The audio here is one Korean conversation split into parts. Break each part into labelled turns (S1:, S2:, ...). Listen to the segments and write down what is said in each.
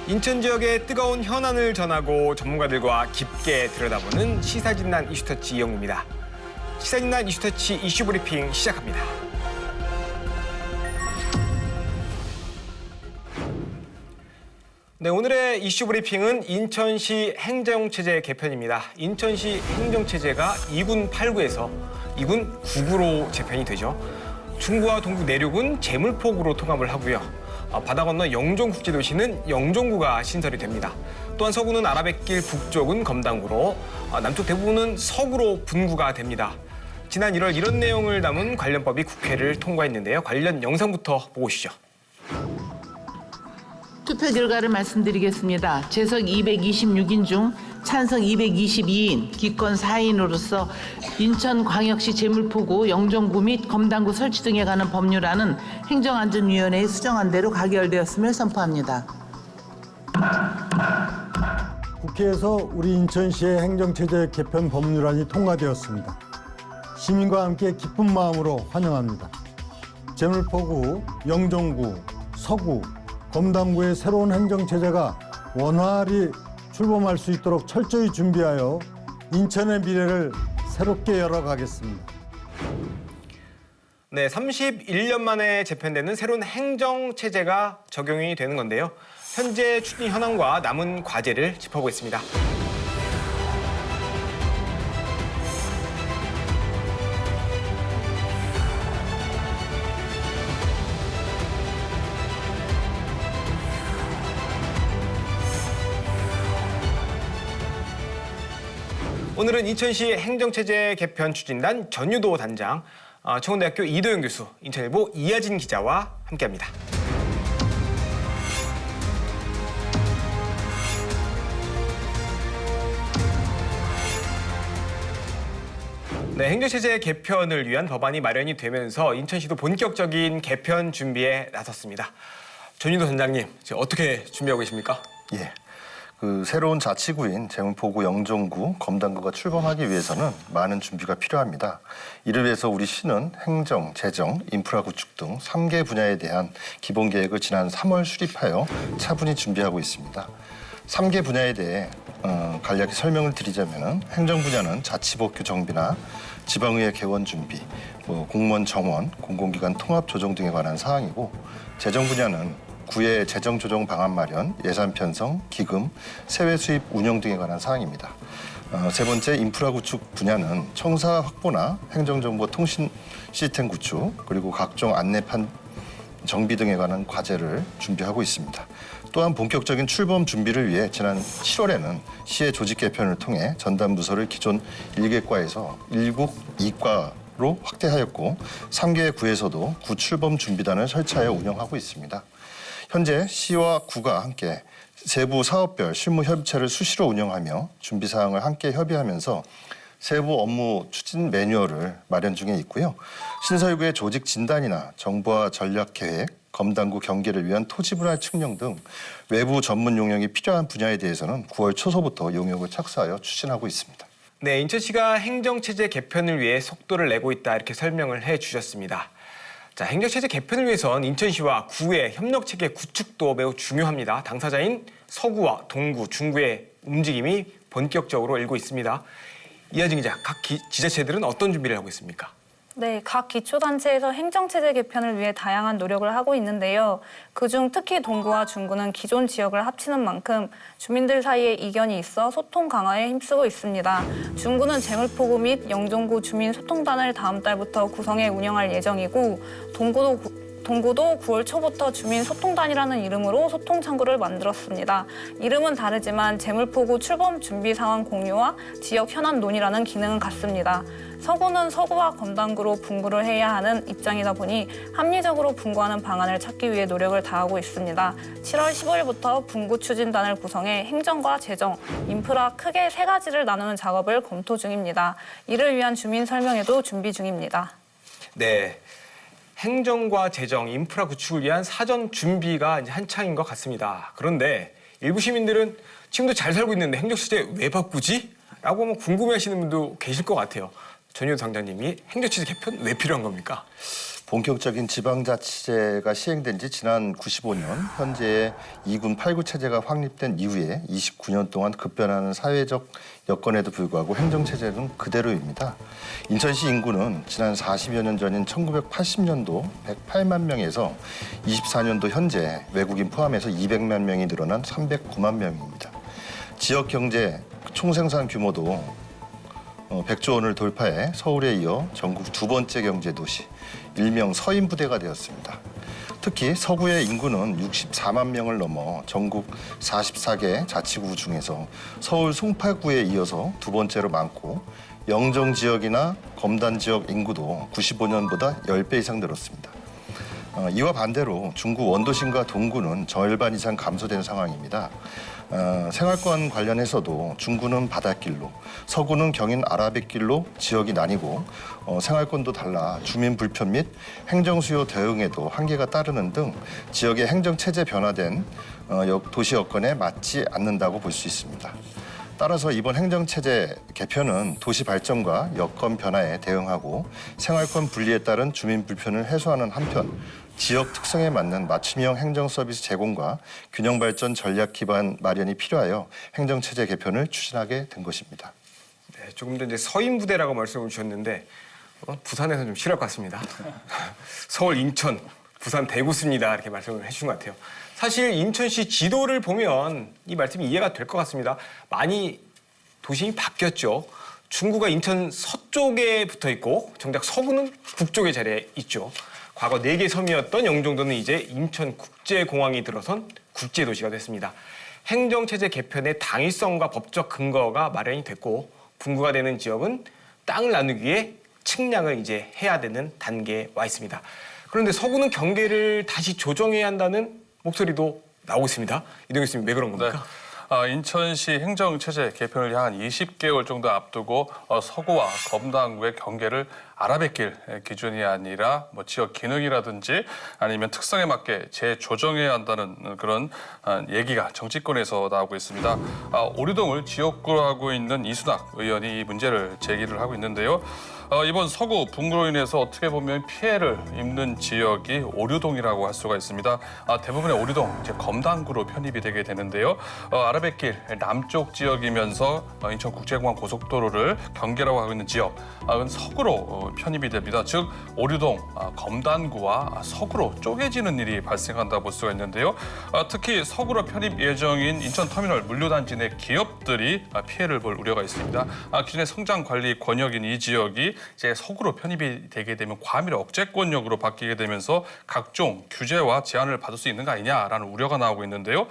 S1: 인천 지역의 뜨거운 현안을 전하고 전문가들과 깊게 들여다보는 시사진단 이슈터치 이영구입니다. 시사진단 이슈터치 이슈브리핑 시작합니다. 네, 오늘의 이슈브리핑은 인천시 행정체제 개편입니다. 인천시 행정체제가 2군 8구에서 2군 9구로 재편이 되죠. 중구와 동구 내륙은 제물포구로 통합을 하고요. 바다 건너 영종국제도시는 영종구가 신설이 됩니다. 또한 서구는 아라뱃길, 북쪽은 검단구로, 남쪽 대부분은 서구로 분구가 됩니다. 지난 1월 이런 내용을 담은 관련법이 국회를 통과했는데요. 관련 영상부터 보고 오시죠.
S2: 투표 결과를 말씀드리겠습니다. 재석 226인 중 찬성 222인, 기권 4인으로서 인천광역시 제물포구, 영종구 및 검단구 설치 등에 관한 법률안은 행정안전위원회에 수정한 대로 가결되었음을 선포합니다.
S3: 국회에서 우리 인천시의 행정체제 개편 법률안이 통과되었습니다. 시민과 함께 기쁜 마음으로 환영합니다. 제물포구, 영종구, 서구, 검단구의 새로운 행정체제가 원활히 출범할 수 있도록 철저히 준비하여 인천의 미래를 새롭게 열어가겠습니다.
S1: 네, 31년 만에 재편되는 새로운 행정체제가 적용이 되는 건데요. 현재 추진 현황과 남은 과제를 짚어보겠습니다. 오늘은 인천시 행정체제 개편 추진단 전유도 단장, 청운대학교 이도영 교수, 인천일보 이하진 기자와 함께합니다. 네, 행정체제 개편을 위한 법안이 마련이 되면서 인천시도 본격적인 개편 준비에 나섰습니다. 전유도 단장님, 지금 어떻게 준비하고 계십니까?
S4: 예. 새로운 자치구인 제물포구, 영종구, 검단구가 출범하기 위해서는 많은 준비가 필요합니다. 이를 위해서 우리 시는 행정, 재정, 인프라 구축 등 3개 분야에 대한 기본 계획을 지난 3월 수립하여 차분히 준비하고 있습니다. 3개 분야에 대해 간략히 설명을 드리자면 행정 분야는 자치법규 정비나 지방의회 개원 준비, 공무원 정원, 공공기관 통합 조정 등에 관한 사항이고, 재정 분야는 구의 재정 조정 방안 마련, 예산 편성, 기금, 세외 수입 운영 등에 관한 사항입니다. 세 번째, 인프라 구축 분야는 청사 확보나 행정정보 통신 시스템 구축, 그리고 각종 안내판 정비 등에 관한 과제를 준비하고 있습니다. 또한 본격적인 출범 준비를 위해 지난 7월에는 시의 조직 개편을 통해 전담 부서를 기존 1개과에서 1국 2과로 확대하였고, 3개 구에서도 구 출범 준비단을 설치하여 운영하고 있습니다. 현재 시와 구가 함께 세부 사업별 실무 협의체를 수시로 운영하며 준비 사항을 함께 협의하면서 세부 업무 추진 매뉴얼을 마련 중에 있고요. 신설구의 조직 진단이나 정보화 전략 계획, 검단구 경계를 위한 토지 분할 측령 등 외부 전문 용역이 필요한 분야에 대해서는 9월 초서부터 용역을 착수하여 추진하고 있습니다.
S1: 네, 인천시가 행정체제 개편을 위해 속도를 내고 있다, 이렇게 설명을 해주셨습니다. 자, 행정체제 개편을 위해선 인천시와 구의 협력체계 구축도 매우 중요합니다. 당사자인 서구와 동구, 중구의 움직임이 본격적으로 일고 있습니다. 이하진 기자, 각 지자체들은 어떤 준비를 하고 있습니까?
S5: 네, 각 기초단체에서 행정체제 개편을 위해 다양한 노력을 하고 있는데요. 그중 특히 동구와 중구는 기존 지역을 합치는 만큼 주민들 사이에 이견이 있어 소통 강화에 힘쓰고 있습니다. 중구는 제물포구 및 영종구 주민 소통단을 다음 달부터 구성해 운영할 예정이고, 동구도 9월 초부터 주민 소통단이라는 이름으로 소통창구를 만들었습니다. 이름은 다르지만 제물포구 출범 준비 상황 공유와 지역 현안 논의라는 기능은 같습니다. 서구는 서구와 검단구로 분구를 해야 하는 입장이다 보니 합리적으로 분구하는 방안을 찾기 위해 노력을 다하고 있습니다. 7월 15일부터 분구 추진단을 구성해 행정과 재정, 인프라 크게 3가지를 나누는 작업을 검토 중입니다. 이를 위한 주민 설명회도 준비 중입니다.
S1: 네. 행정과 재정, 인프라 구축을 위한 사전 준비가 이제 한창인 것 같습니다. 그런데 일부 시민들은 지금도 잘 살고 있는데 행정체제 왜 바꾸지? 라고 궁금해하시는 분도 계실 것 같아요. 전효 당장님이 행정체제 개편 왜 필요한 겁니까?
S4: 본격적인 지방자치제가 시행된 지 지난 95년 현재의 2군 8구 체제가 확립된 이후에 29년 동안 급변하는 사회적 여건에도 불구하고 행정체제는 그대로입니다. 인천시 인구는 지난 40여 년 전인 1980년도 108만 명에서 24년도 현재 외국인 포함해서 200만 명이 늘어난 309만 명입니다. 지역 경제 총생산 규모도 100조 원을 돌파해 서울에 이어 전국 두 번째 경제도시, 일명 서인부대가 되었습니다. 특히 서구의 인구는 64만 명을 넘어 전국 44개 자치구 중에서 서울 송파구에 이어서 두 번째로 많고 영정 지역이나 검단 지역 인구도 95년보다 10배 이상 늘었습니다. 이와 반대로 중구 원도심과 동구는 절반 이상 감소된 상황입니다. 생활권 관련해서도 중구는 바닷길로, 서구는 경인 아라뱃길로 지역이 나뉘고 생활권도 달라 주민 불편 및 행정수요 대응에도 한계가 따르는 등 지역의 행정체제 변화된 도시 여건에 맞지 않는다고 볼 수 있습니다. 따라서 이번 행정체제 개편은 도시 발전과 여건 변화에 대응하고 생활권 분리에 따른 주민 불편을 해소하는 한편 지역 특성에 맞는 맞춤형 행정 서비스 제공과 균형 발전 전략 기반 마련이 필요하여 행정체제 개편을 추진하게 된 것입니다.
S1: 네, 조금 전 이제 서인부대라고 말씀을 주셨는데 부산에서는 좀 싫을 것 같습니다. 서울, 인천, 부산, 대구 씁니다. 이렇게 말씀을 해주신 것 같아요. 사실 인천시 지도를 보면 이 말씀이 이해가 될 것 같습니다. 많이 도심이 바뀌었죠. 중구가 인천 서쪽에 붙어 있고 정작 서구는 북쪽에 자리해 있죠. 과거 4개 섬이었던 영종도는 이제 인천국제공항이 들어선 국제도시가 됐습니다. 행정체제 개편의 당위성과 법적 근거가 마련이 됐고 분구가 되는 지역은 땅을 나누기 위해 측량을 이제 해야 되는 단계에 와 있습니다. 그런데 서구는 경계를 다시 조정해야 한다는 목소리도 나오고 있습니다. 이동규 교수님 왜 그런 겁니까?
S6: 네. 인천시 행정체제 개편을 향한 20개월 정도 앞두고 서구와 검단구의 경계를 아라뱃길 기준이 아니라 지역 기능이라든지 아니면 특성에 맞게 재조정해야 한다는 그런 얘기가 정치권에서 나오고 있습니다. 오류동을 지역구로 하고 있는 이순학 의원이 이 문제를 제기를 하고 있는데요. 이번 서구 분구로 인해서 어떻게 보면 피해를 입는 지역이 오류동이라고 할 수가 있습니다. 대부분의 오류동, 이제 검단구로 편입이 되게 되는데요. 아라뱃길 남쪽 지역이면서 인천국제공항 고속도로를 경계라고 하고 있는 지역은 서구로 편입이 됩니다. 즉 오류동, 검단구와 서구로 쪼개지는 일이 발생한다고 볼 수가 있는데요. 특히 서구로 편입 예정인 인천터미널 물류단지 내 기업들이 피해를 볼 우려가 있습니다. 기존의 성장관리 권역인 이 지역이 이제 서구로 편입이 되게 되면 과밀 억제권역으로 바뀌게 되면서 각종 규제와 제한을 받을 수 있는 거 아니냐라는 우려가 나오고 있는데요.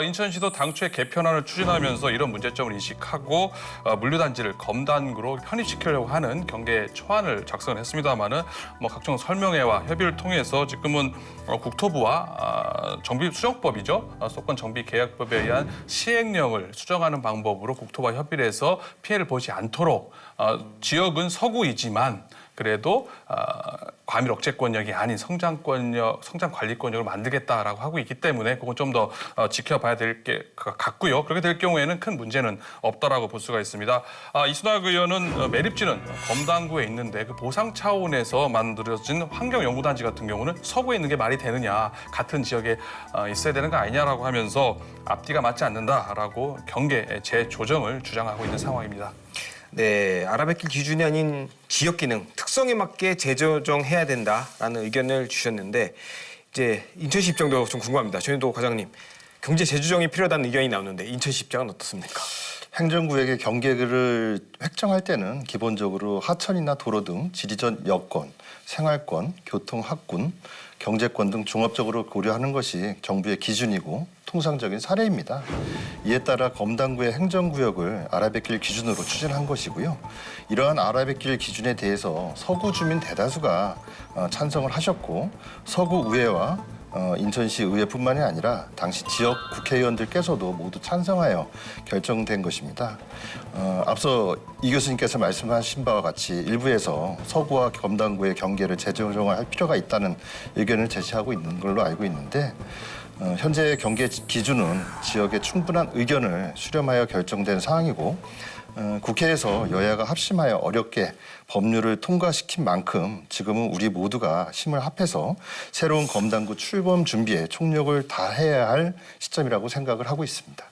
S6: 인천시도 당초에 개편안을 추진하면서 이런 문제점을 인식하고 물류단지를 검단구로 편입시키려고 하는 경계 초안을 작성을 했습니다마는 각종 설명회와 협의를 통해서 지금은 국토부와 정비수정법이죠. 수도권 정비계약법에 의한 시행령을 수정하는 방법으로 국토부와 협의를 해서 피해를 보지 않도록 지역은 서구이지만 그래도 과밀 억제권역이 아닌 성장관리권역을 만들겠다라고 하고 있기 때문에 그건 좀 더 지켜봐야 될 게 같고요. 그렇게 될 경우에는 큰 문제는 없다라고 볼 수가 있습니다. 이순학 의원은 매립지는 검단구에 있는데 그 보상 차원에서 만들어진 환경연구단지 같은 경우는 서구에 있는 게 말이 되느냐, 같은 지역에 있어야 되는 거 아니냐라고 하면서 앞뒤가 맞지 않는다라고 경계 재조정을 주장하고 있는 상황입니다.
S1: 네, 아라뱃길 기준이 아닌 지역 기능, 특성에 맞게 재조정해야 된다라는 의견을 주셨는데 이제 인천시 입장도 좀 궁금합니다. 전현도 과장님, 경제 재조정이 필요하다는 의견이 나오는데 인천시 입장은 어떻습니까?
S4: 행정구역의 경계를 획정할 때는 기본적으로 하천이나 도로 등 지리적 여건, 생활권, 교통, 학군, 경제권 등 종합적으로 고려하는 것이 정부의 기준이고 통상적인 사례입니다. 이에 따라 검단구의 행정구역을 아라뱃길 기준으로 추진한 것이고요. 이러한 아라뱃길 기준에 대해서 서구 주민 대다수가 찬성을 하셨고 서구 의회와 인천시 의회뿐만이 아니라 당시 지역 국회의원들께서도 모두 찬성하여 결정된 것입니다. 앞서 이 교수님께서 말씀하신 바와 같이 일부에서 서구와 검단구의 경계를 재조정할 필요가 있다는 의견을 제시하고 있는 걸로 알고 있는데 현재 경계 기준은 지역의 충분한 의견을 수렴하여 결정된 사항이고 국회에서 여야가 합심하여 어렵게 법률을 통과시킨 만큼 지금은 우리 모두가 힘을 합해서 새로운 검단구 출범 준비에 총력을 다해야 할 시점이라고 생각을 하고 있습니다.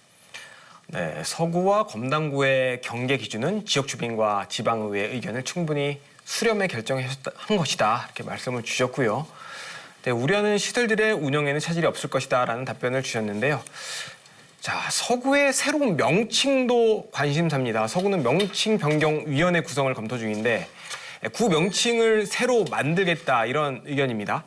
S1: 네, 서구와 검단구의 경계 기준은 지역 주민과 지방의회의 의견을 충분히 수렴해 결정한 것이다. 이렇게 말씀을 주셨고요. 네, 우려하는 시설들의 운영에는 차질이 없을 것이다라는 답변을 주셨는데요. 자, 서구의 새로운 명칭도 관심사입니다. 서구는 명칭 변경위원회 구성을 검토 중인데 구 명칭을 새로 만들겠다 이런 의견입니다.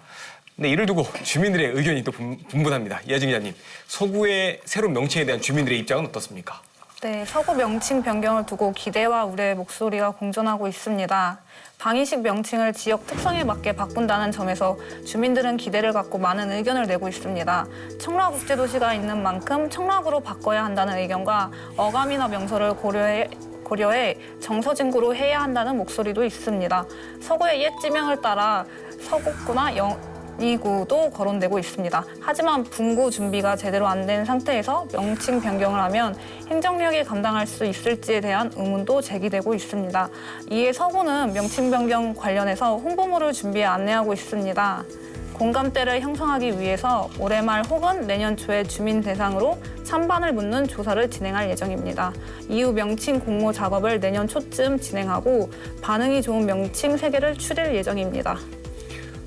S1: 근데 이를 두고 주민들의 의견이 또 분분합니다. 이하진 기자님, 서구의 새로운 명칭에 대한 주민들의 입장은 어떻습니까?
S5: 네, 서구 명칭 변경을 두고 기대와 우려의 목소리가 공존하고 있습니다. 방위식 명칭을 지역 특성에 맞게 바꾼다는 점에서 주민들은 기대를 갖고 많은 의견을 내고 있습니다. 청라국제도시가 있는 만큼 청락으로 바꿔야 한다는 의견과 어감이나 명서를 고려해 정서진구로 해야 한다는 목소리도 있습니다. 서구의 옛 지명을 따라 서구구나 영이구도 거론되고 있습니다. 하지만 분구 준비가 제대로 안 된 상태에서 명칭 변경을 하면 행정력이 감당할 수 있을지에 대한 의문도 제기되고 있습니다. 이에 서구는 명칭 변경 관련해서 홍보물을 준비해 안내하고 있습니다. 공감대를 형성하기 위해서 올해 말 혹은 내년 초에 주민 대상으로 찬반을 묻는 조사를 진행할 예정입니다. 이후 명칭 공모 작업을 내년 초쯤 진행하고 반응이 좋은 명칭 3개를 추릴 예정입니다.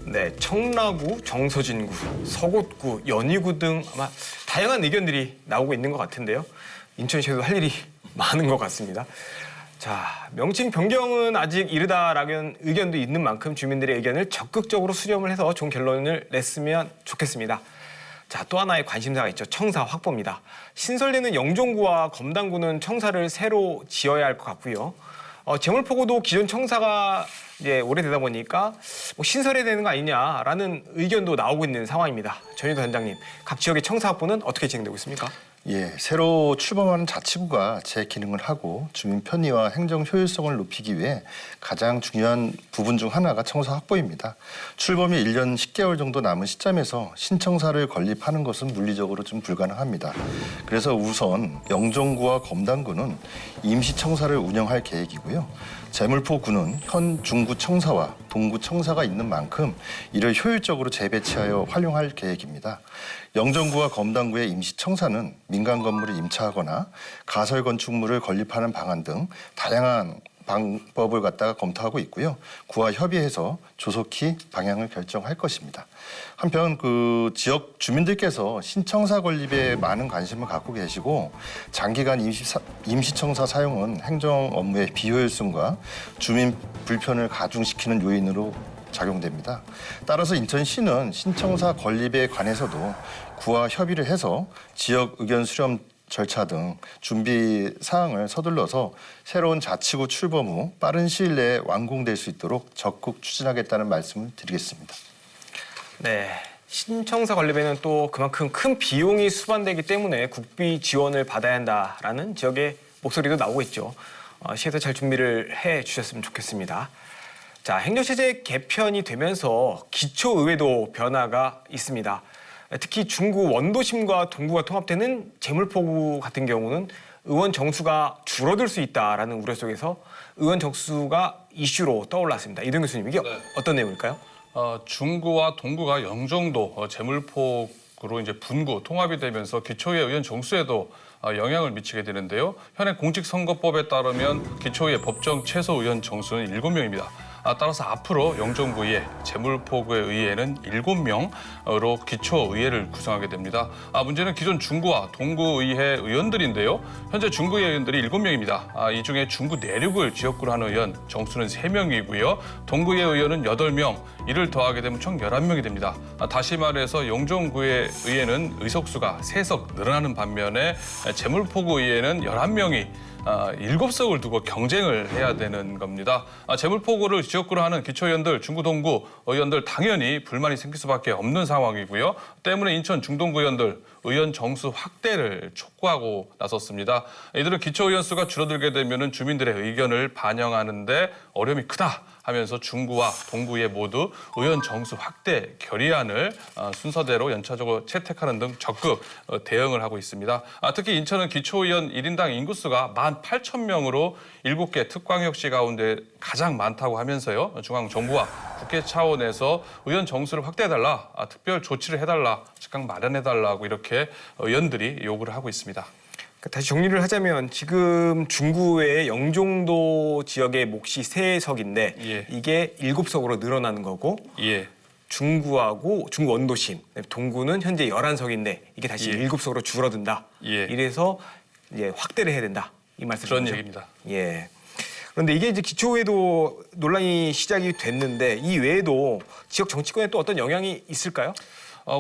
S1: 네, 청라구, 정서진구, 서곶구, 연희구 등 아마 다양한 의견들이 나오고 있는 것 같은데요. 인천시에도 할 일이 많은 것 같습니다. 자, 명칭 변경은 아직 이르다라는 의견도 있는 만큼 주민들의 의견을 적극적으로 수렴을 해서 좋은 결론을 냈으면 좋겠습니다. 자, 또 하나의 관심사가 있죠. 청사 확보입니다. 신설되는 영종구와 검단구는 청사를 새로 지어야 할 것 같고요. 제물포구도 기존 청사가 이제 오래되다 보니까 신설해야 되는 거 아니냐라는 의견도 나오고 있는 상황입니다. 전유도 단장님, 각 지역의 청사 확보는 어떻게 진행되고 있습니까?
S4: 예, 새로 출범하는 자치구가 재기능을 하고 주민 편의와 행정 효율성을 높이기 위해 가장 중요한 부분 중 하나가 청사 확보입니다. 출범이 1년 10개월 정도 남은 시점에서 신청사를 건립하는 것은 물리적으로 좀 불가능합니다. 그래서 우선 영종구와 검단구는 임시청사를 운영할 계획이고요. 제물포구는 현 중구청사와 동구청사가 있는 만큼 이를 효율적으로 재배치하여 활용할 계획입니다. 영종구와 검단구의 임시청사는 민간 건물을 임차하거나 가설 건축물을 건립하는 방안 등 다양한 방법을 갖다가 검토하고 있고요. 구와 협의해서 조속히 방향을 결정할 것입니다. 한편 그 지역 주민들께서 신청사 건립에 많은 관심을 갖고 계시고 장기간 임시청사 사용은 행정 업무의 비효율성과 주민 불편을 가중시키는 요인으로 작용됩니다. 따라서 인천시는 신청사 건립에 관해서도 구와 협의를 해서 지역 의견 수렴 절차 등 준비 사항을 서둘러서 새로운 자치구 출범 후 빠른 시일 내에 완공될 수 있도록 적극 추진하겠다는 말씀을 드리겠습니다.
S1: 네, 신청사 건립에는 또 그만큼 큰 비용이 수반되기 때문에 국비 지원을 받아야 한다라는 지역의 목소리도 나오고 있죠. 시에서 잘 준비를 해 주셨으면 좋겠습니다. 자, 행정체제 개편이 되면서 기초의회도 변화가 있습니다. 특히 중구 원도심과 동구가 통합되는 제물포구 같은 경우는 의원 정수가 줄어들 수 있다라는 우려 속에서 의원 정수가 이슈로 떠올랐습니다. 이동 교수님, 이게 어떤 내용일까요?
S6: 중구와 동구가 영종도 제물포구로 이제 분구 통합이 되면서 기초의회 의원 정수에도 영향을 미치게 되는데요. 현행 공직선거법에 따르면 기초의회 법정 최소 의원 정수는 7명입니다. 따라서 앞으로 영종구의회, 제물포구의 의회는 7명으로 기초의회를 구성하게 됩니다. 문제는 기존 중구와 동구의회 의원들인데요. 현재 중구의회 의원들이 7명입니다. 이 중에 중구 내륙을 지역구로 하는 의원 정수는 3명이고요. 동구의회 의원은 8명, 이를 더하게 되면 총 11명이 됩니다. 다시 말해서 영종구의 의회는 의석수가 3석 늘어나는 반면에 제물포구 의회는 11명이 7석을 두고 경쟁을 해야 되는 겁니다. 제물포구를 지역구로 하는 기초의원들, 중구, 동구 의원들 당연히 불만이 생길 수밖에 없는 상황이고요. 때문에 인천 중동구 의원들 의원 정수 확대를 촉구하고 나섰습니다. 이들은 기초의원 수가 줄어들게 되면 주민들의 의견을 반영하는 데 어려움이 크다. 하면서 중구와 동구에 모두 의원 정수 확대 결의안을 순서대로 연차적으로 채택하는 등 적극 대응을 하고 있습니다. 특히 인천은 기초의원 1인당 인구수가 18,000명으로 7개 특광역시 가운데 가장 많다고 하면서요. 중앙정부와 국회 차원에서 의원 정수를 확대해달라, 특별 조치를 해달라, 즉각 마련해달라고 이렇게 의원들이 요구를 하고 있습니다.
S1: 다시 정리를 하자면 지금 중구의 영종도 지역의 몫이 3석인데
S6: 예.
S1: 이게 7석으로 늘어나는 거고
S6: 예.
S1: 중구 원도심, 동구는 현재 11석인데 이게 다시
S6: 예.
S1: 7석으로 줄어든다.
S6: 예.
S1: 이래서 이제 확대를 해야 된다. 이 말씀이죠.
S6: 그런 얘기입니다.
S1: 예. 그런데 이게 이제 기초회도 논란이 시작이 됐는데 이 외에도 지역 정치권에 또 어떤 영향이 있을까요?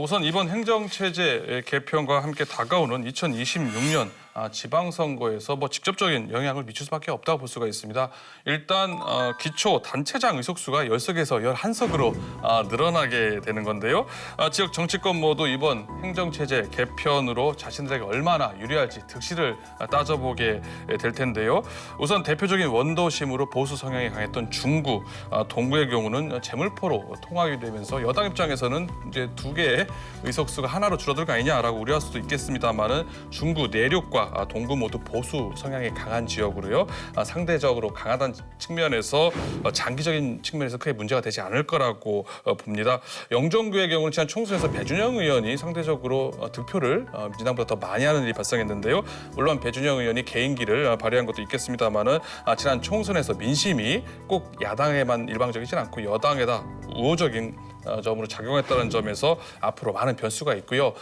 S6: 우선 이번 행정체제 개편과 함께 다가오는 2026년 지방선거에서 직접적인 영향을 미칠 수밖에 없다고 볼 수가 있습니다. 일단 기초 단체장 의석수가 10석에서 11석으로 늘어나게 되는 건데요. 지역 정치권 모두 이번 행정체제 개편으로 자신들에게 얼마나 유리할지 득실을 따져보게 될 텐데요. 우선 대표적인 원도심으로 보수 성향이 강했던 중구, 동구의 경우는 재물포로 통하게 되면서 여당 입장에서는 이제 2개의 의석수가 하나로 줄어들 거 아니냐라고 우려할 수도 있겠습니다만은 중구 내륙과 동구 모두 보수 성향이 강한 지역으로요. 상대적으로 강하다는 측면에서 장기적인 측면에서 크게 문제가 되지 않을 거라고 봅니다. 영종구의 경우는 지난 총선에서 배준영 의원이 상대적으로 득표를 민주당보다 더 많이 하는 일이 발생했는데요. 물론 배준영 의원이 개인기를 발휘한 것도 있겠습니다만은 지난 총선에서 민심이 꼭 야당에만 일방적이진 않고 여당에다 우호적인 점으로 작용했다는 점에서 앞으로 많은 변수가 있고요.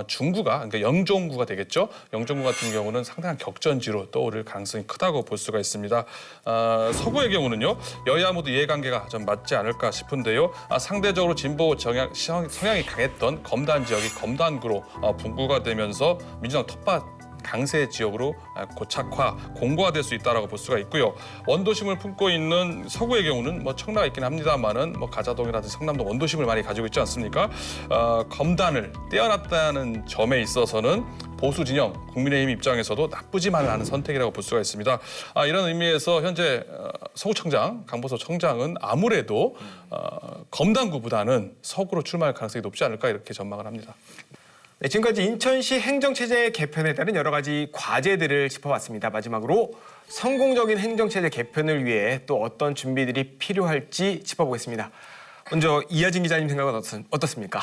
S6: 중구가 그러니까 영종구가 되겠죠. 영종구 같은 경우는 상당한 격전지로 떠오를 가능성이 크다고 볼 수가 있습니다. 서구의 경우는요. 여야 모두 이해관계가 좀 맞지 않을까 싶은데요. 상대적으로 진보 성향이 강했던 검단 지역이 검단구로 분구가 되면서 민주당 텃밭 강세 지역으로 고착화, 공고화될 수 있다라고 볼 수가 있고요. 원도심을 품고 있는 서구의 경우는 청라가 있긴 합니다만은 가자동이라든지 성남도 원도심을 많이 가지고 있지 않습니까? 검단을 떼어놨다는 점에 있어서는 보수 진영 국민의힘 입장에서도 나쁘지만 않은 선택이라고 볼 수가 있습니다. 이런 의미에서 현재 서구청장 강보석 청장은 아무래도 검단구보다는 서구로 출마할 가능성이 높지 않을까 이렇게 전망을 합니다.
S1: 네, 지금까지 인천시 행정체제 개편에 따른 여러 가지 과제들을 짚어봤습니다. 마지막으로 성공적인 행정체제 개편을 위해 또 어떤 준비들이 필요할지 짚어보겠습니다. 먼저 이하진 기자님 생각은 어떻습니까?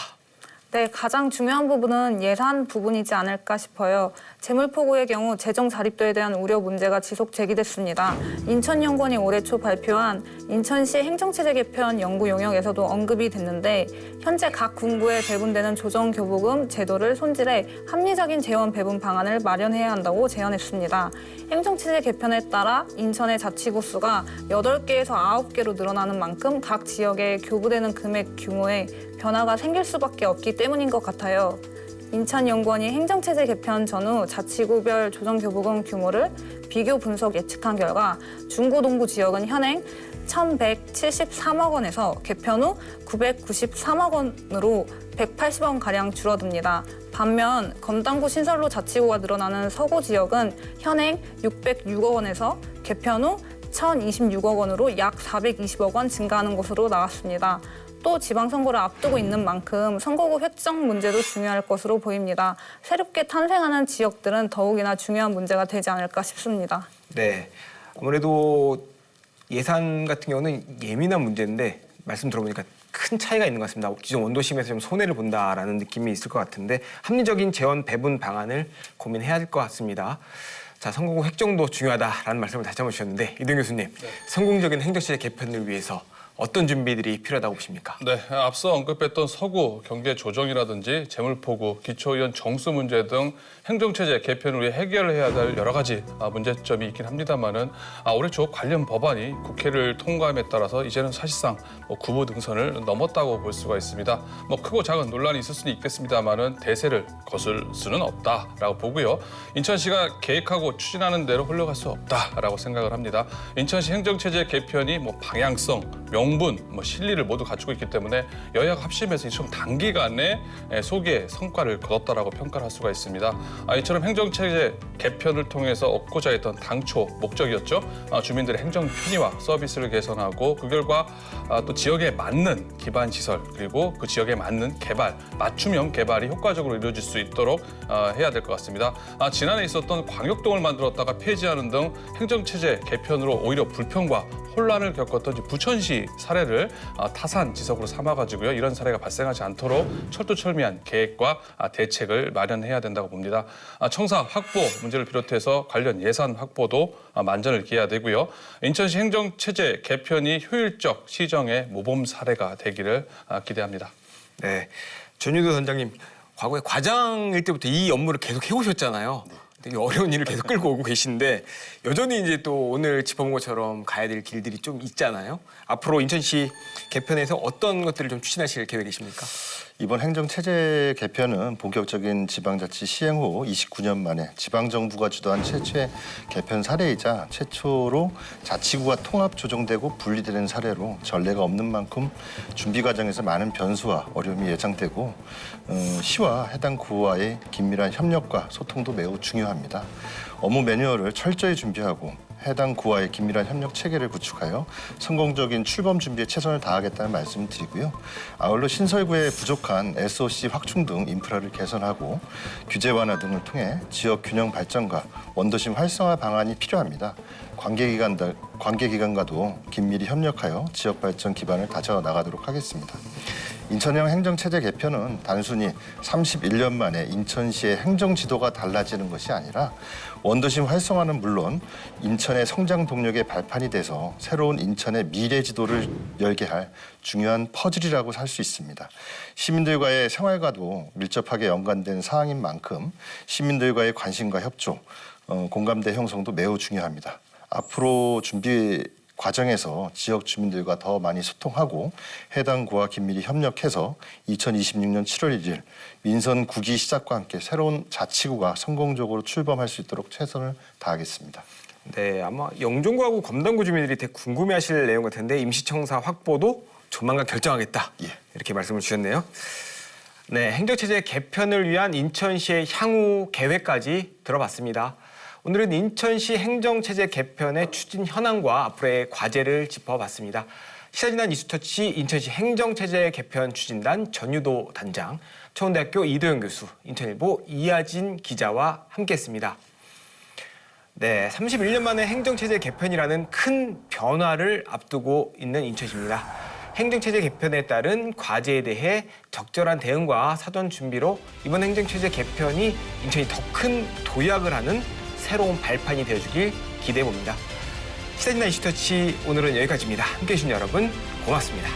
S5: 네, 가장 중요한 부분은 예산 부분이지 않을까 싶어요. 재물포구의 경우 재정 자립도에 대한 우려 문제가 지속 제기됐습니다. 인천연구원이 올해 초 발표한 인천시 행정체제 개편 연구 용역에서도 언급이 됐는데 현재 각 군구에 배분되는 조정교부금 제도를 손질해 합리적인 재원 배분 방안을 마련해야 한다고 제안했습니다. 행정체제 개편에 따라 인천의 자치구 수가 8개에서 9개로 늘어나는 만큼 각 지역에 교부되는 금액 규모에 변화가 생길 수밖에 없기 때문인 것 같아요. 인천연구원이 행정체제 개편 전후 자치구별 조정교부금 규모를 비교 분석 예측한 결과 중구, 동구 지역은 현행 1,173억 원에서 개편 후 993억 원으로 180원가량 줄어듭니다. 반면 검단구 신설로 자치구가 늘어나는 서구 지역은 현행 606억 원에서 개편 후 1,026억 원으로 약 420억 원 증가하는 것으로 나왔습니다. 또 지방선거를 앞두고 있는 만큼 선거구 획정 문제도 중요할 것으로 보입니다. 새롭게 탄생하는 지역들은 더욱이나 중요한 문제가 되지 않을까 싶습니다.
S1: 네, 아무래도 예산 같은 경우는 예민한 문제인데 말씀 들어보니까 큰 차이가 있는 것 같습니다. 기존 원도심에서 좀 손해를 본다라는 느낌이 있을 것 같은데 합리적인 재원 배분 방안을 고민해야 할 것 같습니다. 자, 선거구 획정도 중요하다라는 말씀을 다시 한번 주셨는데 이동 교수님, 성공적인 행정체제 개편을 위해서 어떤 준비들이 필요하다고 보십니까?
S6: 네, 앞서 언급했던 서구 경제 조정이라든지 재물포구, 기초의원 정수 문제 등 행정체제 개편을 위해 해결해야 할 여러 가지 문제점이 있긴 합니다만은 올해 초 관련 법안이 국회를 통과함에 따라서 이제는 사실상 구보 등선을 넘었다고 볼 수가 있습니다. 크고 작은 논란이 있을 수는 있겠습니다만은 대세를 거슬 수는 없다라고 보고요. 인천시가 계획하고 추진하는 대로 흘러갈 수 없다라고 생각을 합니다. 인천시 행정체제 개편이 방향성, 명분, 실리를 모두 갖추고 있기 때문에 여야가 합심해서 좀 단기간에 소기의 성과를 거뒀다라고 평가를 할 수가 있습니다. 이처럼 행정체제 개편을 통해서 얻고자 했던 당초 목적이었죠. 주민들의 행정 편의와 서비스를 개선하고 그 결과 또 지역에 맞는 기반 시설 그리고 그 지역에 맞는 개발, 맞춤형 개발이 효과적으로 이루어질 수 있도록 해야 될 것 같습니다. 지난해 있었던 광역동을 만들었다가 폐지하는 등 행정체제 개편으로 오히려 불평과 혼란을 겪었던 부천시 사례를 타산지석으로 삼아가지고요. 이런 사례가 발생하지 않도록 철두철미한 계획과 대책을 마련해야 된다고 봅니다. 청사 확보 문제를 비롯해서 관련 예산 확보도 만전을 기해야 되고요. 인천시 행정체제 개편이 효율적 시정의 모범 사례가 되기를 기대합니다.
S1: 네, 전유도 단장님, 과거에 과장일 때부터 이 업무를 계속 해오셨잖아요. 되게 어려운 일을 계속 끌고 오고 계신데 여전히 이제 또 오늘 짚어본 것처럼 가야 될 길들이 좀 있잖아요. 앞으로 인천시 개편에서 어떤 것들을 좀 추진하실 계획이십니까?
S4: 이번 행정체제 개편은 본격적인 지방자치 시행 후 29년 만에 지방정부가 주도한 최초의 개편 사례이자 최초로 자치구가 통합 조정되고 분리되는 사례로 전례가 없는 만큼 준비 과정에서 많은 변수와 어려움이 예상되고 시와 해당 구와의 긴밀한 협력과 소통도 매우 중요합니다. 업무 매뉴얼을 철저히 준비하고 해당 구와의 긴밀한 협력 체계를 구축하여 성공적인 출범 준비에 최선을 다하겠다는 말씀을 드리고요. 아울러 신설구의 부족한 SOC 확충 등 인프라를 개선하고 규제 완화 등을 통해 지역 균형 발전과 원도심 활성화 방안이 필요합니다. 관계기관과도 긴밀히 협력하여 지역 발전 기반을 다져 나가도록 하겠습니다. 인천형 행정체제 개편은 단순히 31년 만에 인천시의 행정지도가 달라지는 것이 아니라 원도심 활성화는 물론 인천의 성장 동력의 발판이 돼서 새로운 인천의 미래 지도를 열게 할 중요한 퍼즐이라고 할 수 있습니다. 시민들과의 생활과도 밀접하게 연관된 사항인 만큼 시민들과의 관심과 협조, 공감대 형성도 매우 중요합니다. 앞으로 준비 과정에서 지역 주민들과 더 많이 소통하고 해당 구와 긴밀히 협력해서 2026년 7월 1일 민선 9기 시작과 함께 새로운 자치구가 성공적으로 출범할 수 있도록 최선을 다하겠습니다.
S1: 네, 아마 영종구하고 검단구 주민들이 되게 궁금해하실 내용 같은데 임시청사 확보도 조만간 결정하겠다.
S4: 예.
S1: 이렇게 말씀을 주셨네요. 네, 행정체제 개편을 위한 인천시의 향후 계획까지 들어봤습니다. 오늘은 인천시 행정체제 개편의 추진 현황과 앞으로의 과제를 짚어봤습니다. 시사지난 이슈터치 인천시 행정체제 개편 추진단 전유도 단장, 초원대학교 이도영 교수, 인천일보 이하진 기자와 함께했습니다. 네, 31년 만에 행정체제 개편이라는 큰 변화를 앞두고 있는 인천시입니다. 행정체제 개편에 따른 과제에 대해 적절한 대응과 사전 준비로 이번 행정체제 개편이 인천이 더 큰 도약을 하는 새로운 발판이 되어주길 기대해봅니다. 시사지난 이슈터치 오늘은 여기까지입니다. 함께해 주신 여러분 고맙습니다.